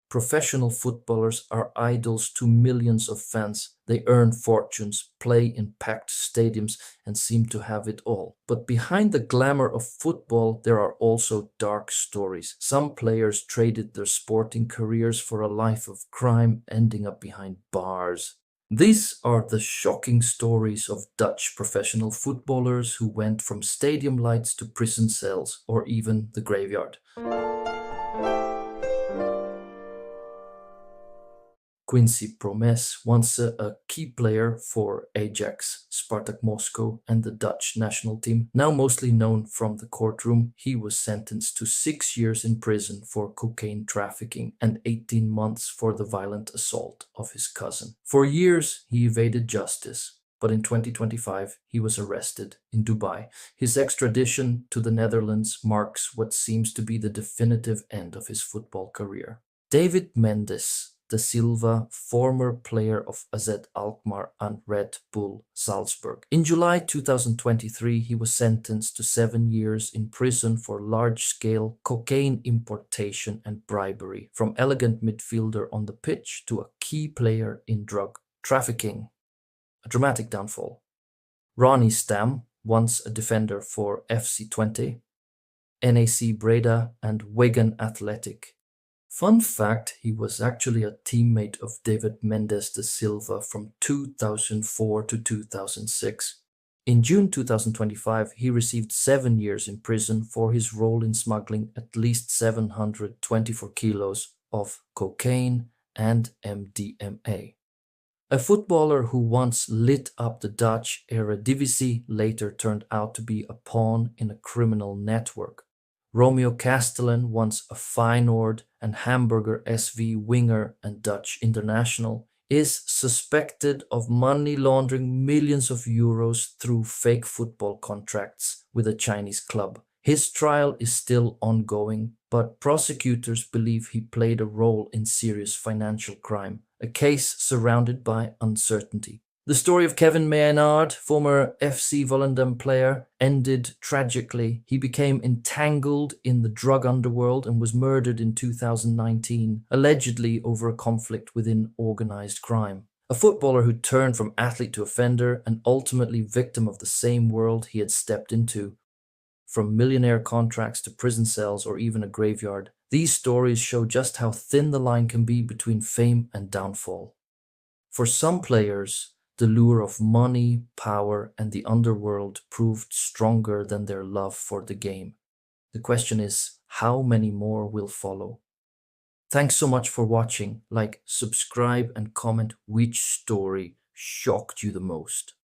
Professional footballers are idols to millions of fans. They earn fortunes, play in packed stadiums, and seem to have it all. But behind the glamour of football, there are also dark stories. Some players traded their sporting careers for a life of crime, ending up behind bars. These are the shocking stories of Dutch professional footballers who went from stadium lights to prison cells or even the graveyard. Quincy Promes, once a key player for Ajax, Spartak Moscow, and the Dutch national team, now mostly known from the courtroom, he was sentenced to 6 years in prison for cocaine trafficking and 18 months for the violent assault of his cousin. For years, he evaded justice. But in 2025, he was arrested in Dubai. His extradition to the Netherlands marks what seems to be the definitive end of his football career. David Mendes da Silva, former player of AZ Alkmaar and Red Bull Salzburg. In July 2023, he was sentenced to 7 years in prison for large-scale cocaine importation and bribery, from elegant midfielder on the pitch to a key player in drug trafficking. A dramatic downfall. Ronnie Stam, once a defender for FC Twente, NAC Breda and Wigan Athletic. Fun fact, he was actually a teammate of David Mendes da Silva from 2004 to 2006. In June 2025, he received 7 years in prison for his role in smuggling at least 724 kilos of cocaine and MDMA. A footballer who once lit up the Dutch Eredivisie later turned out to be a pawn in a criminal network. Romeo Castellan, once a Feyenoord and Hamburger SV winger and Dutch international, is suspected of money laundering millions of euros through fake football contracts with a Chinese club. His trial is still ongoing, but prosecutors believe he played a role in serious financial crime, a case surrounded by uncertainty. The story of Kevin Maynard, former FC Volendam player, ended tragically. He became entangled in the drug underworld and was murdered in 2019, allegedly over a conflict within organized crime. A footballer who turned from athlete to offender and ultimately victim of the same world he had stepped into. From millionaire contracts to prison cells or even a graveyard, these stories show just how thin the line can be between fame and downfall. For some players, the lure of money, power, and the underworld proved stronger than their love for the game. The question is, how many more will follow? Thanks so much for watching. Like, subscribe, and comment which story shocked you the most.